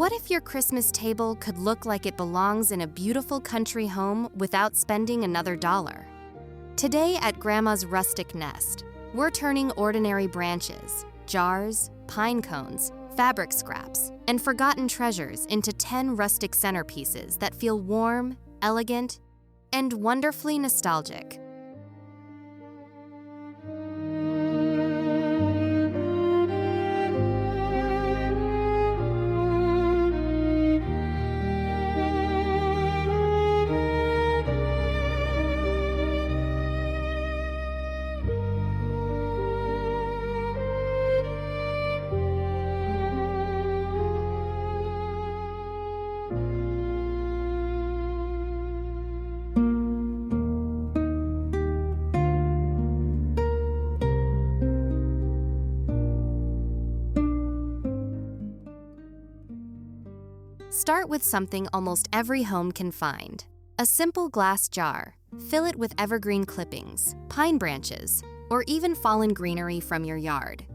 What if your Christmas table could look like it belongs in a beautiful country home without spending another dollar? Today at Grandma's Rustic Nest, we're turning ordinary branches, jars, pine cones, fabric scraps, and forgotten treasures into 10 rustic centerpieces that feel warm, elegant, and wonderfully nostalgic. Start with something almost every home can find. A simple glass jar. Fill it with evergreen clippings, pine branches, or even fallen greenery from your yard.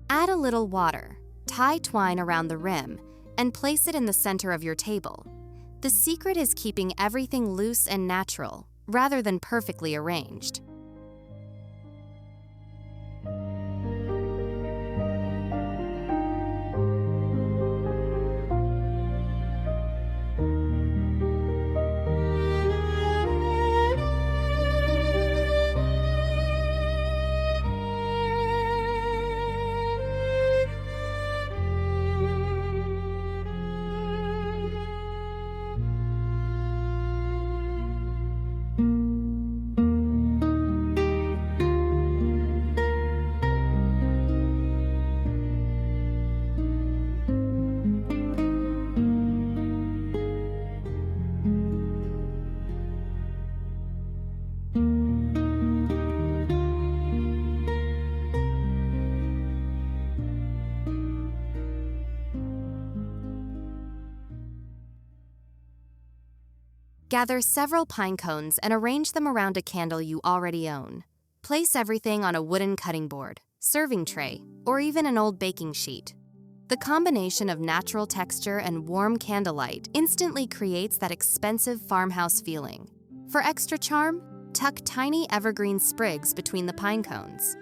Add a little water, tie twine around the rim, and place it in the center of your table. The secret is keeping everything loose and natural, rather than perfectly arranged. Gather several pine cones and arrange them around a candle you already own. Place everything on a wooden cutting board, serving tray, or even an old baking sheet. The combination of natural texture and warm candlelight instantly creates that expensive farmhouse feeling. For extra charm, tuck tiny evergreen sprigs between the pine cones.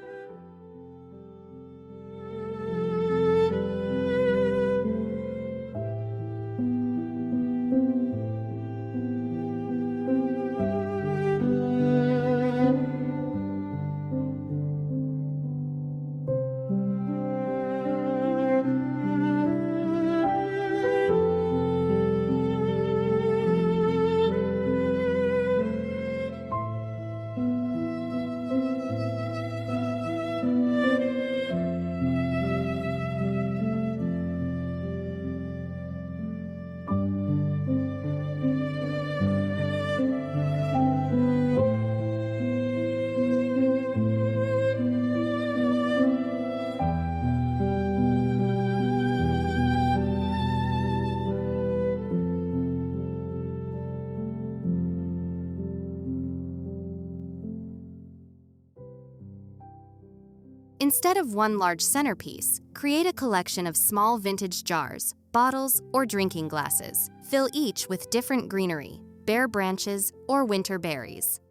Instead of one large centerpiece, create a collection of small vintage jars, bottles, or drinking glasses. Fill each with different greenery, bare branches, or winter berries.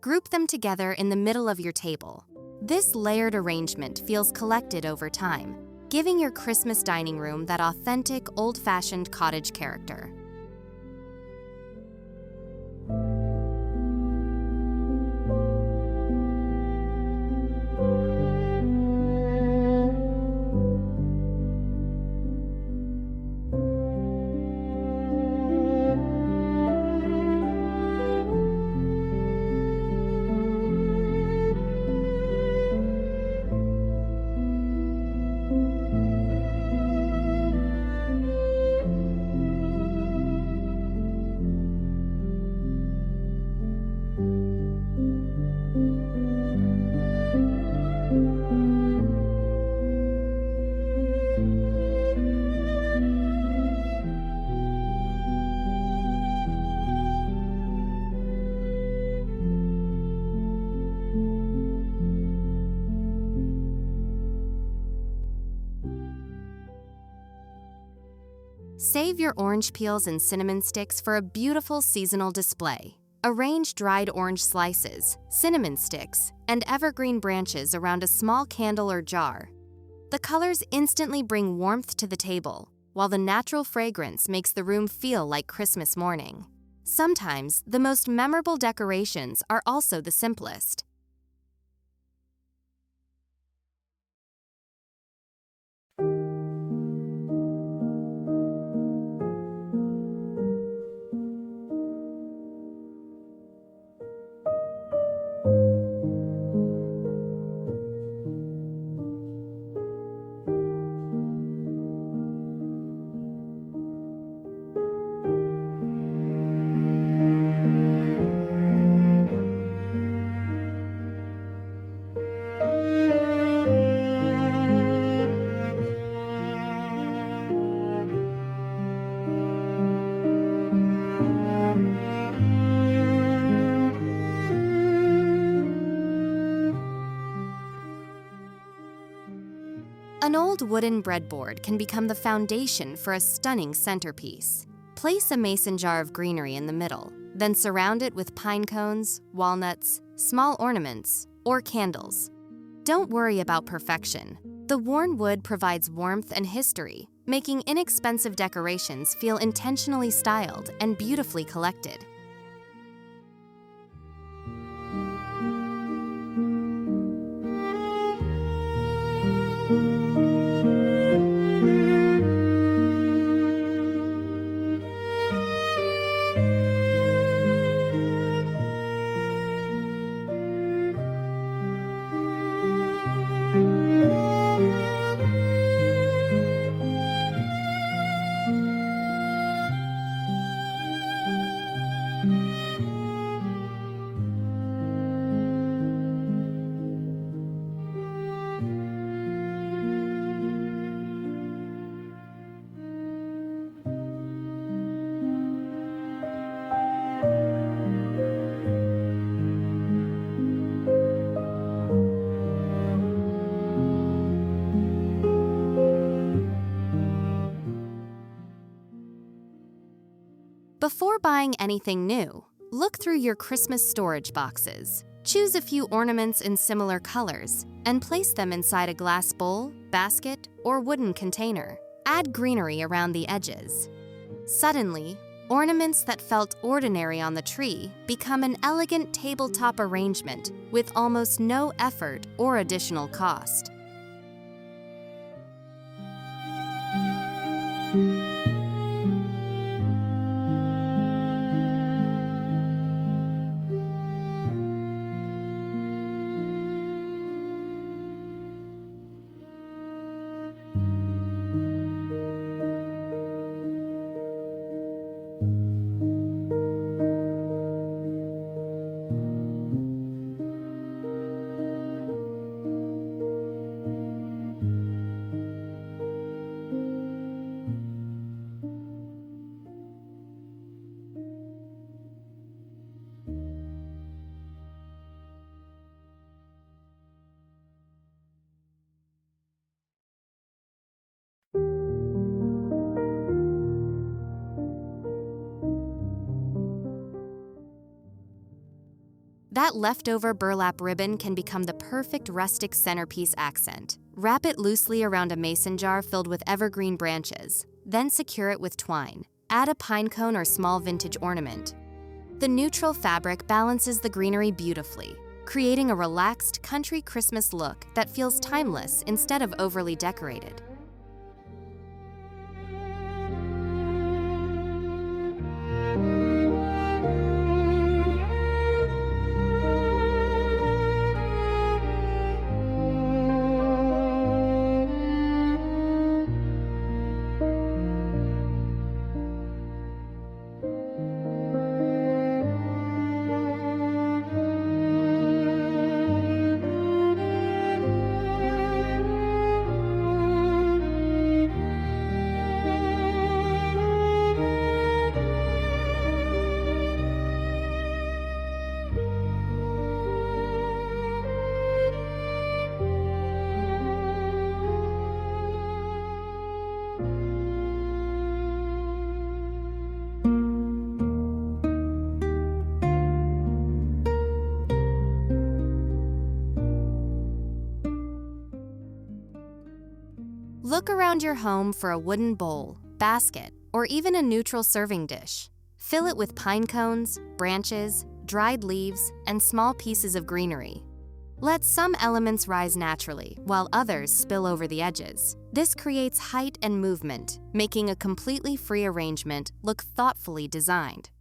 Group them together in the middle of your table. This layered arrangement feels collected over time, giving your Christmas dining room that authentic, old-fashioned cottage character. Save your orange peels and cinnamon sticks for a beautiful seasonal display. Arrange dried orange slices, cinnamon sticks, and evergreen branches around a small candle or jar. The colors instantly bring warmth to the table, while the natural fragrance makes the room feel like Christmas morning. Sometimes, the most memorable decorations are also the simplest. An old wooden breadboard can become the foundation for a stunning centerpiece. Place a mason jar of greenery in the middle, then surround it with pine cones, walnuts, small ornaments, or candles. Don't worry about perfection. The worn wood provides warmth and history, making inexpensive decorations feel intentionally styled and beautifully collected. Before buying anything new, look through your Christmas storage boxes. Choose a few ornaments in similar colors and place them inside a glass bowl, basket, or wooden container. Add greenery around the edges. Suddenly, ornaments that felt ordinary on the tree become an elegant tabletop arrangement with almost no effort or additional cost. That leftover burlap ribbon can become the perfect rustic centerpiece accent. Wrap it loosely around a mason jar filled with evergreen branches, then secure it with twine. Add a pine cone or small vintage ornament. The neutral fabric balances the greenery beautifully, creating a relaxed country Christmas look that feels timeless instead of overly decorated. Look around your home for a wooden bowl, basket, or even a neutral serving dish. Fill it with pine cones, branches, dried leaves, and small pieces of greenery. Let some elements rise naturally, while others spill over the edges. This creates height and movement, making a completely free arrangement look thoughtfully designed.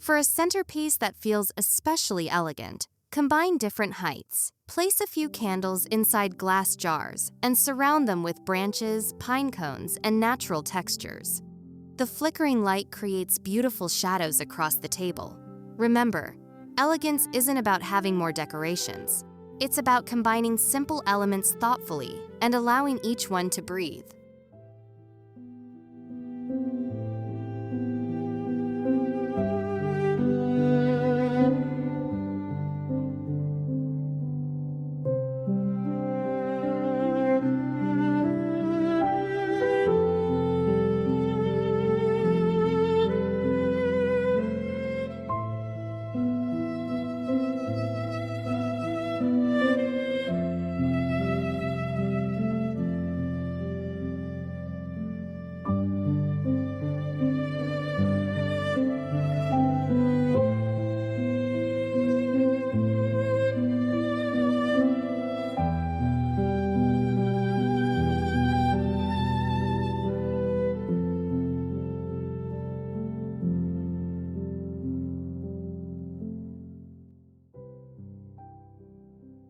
For a centerpiece that feels especially elegant, combine different heights. Place a few candles inside glass jars and surround them with branches, pine cones, and natural textures. The flickering light creates beautiful shadows across the table. Remember, elegance isn't about having more decorations. It's about combining simple elements thoughtfully and allowing each one to breathe.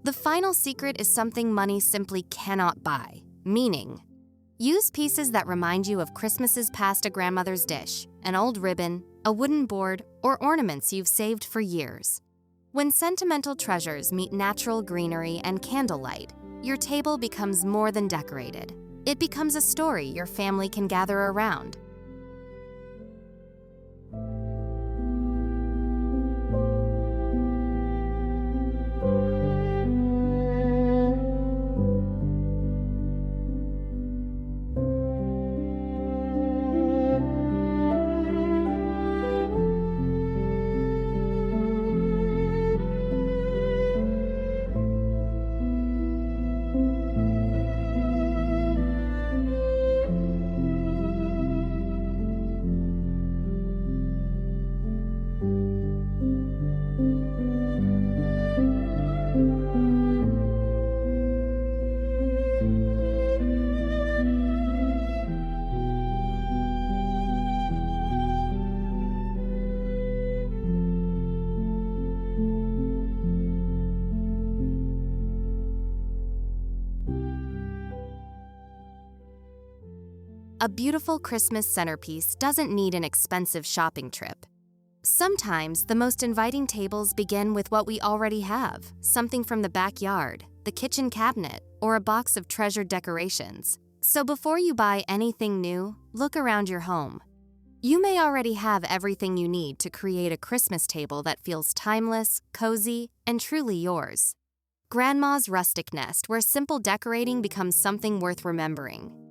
The final secret is something money simply cannot buy, meaning. Use pieces that remind you of Christmases past, a grandmother's dish, an old ribbon, a wooden board, or ornaments you've saved for years. When sentimental treasures meet natural greenery and candlelight, your table becomes more than decorated. It becomes a story your family can gather around. A beautiful Christmas centerpiece doesn't need an expensive shopping trip. Sometimes the most inviting tables begin with what we already have, something from the backyard, the kitchen cabinet, or a box of treasured decorations. So before you buy anything new, look around your home. You may already have everything you need to create a Christmas table that feels timeless, cozy, and truly yours. Grandma's rustic nest, where simple decorating becomes something worth remembering.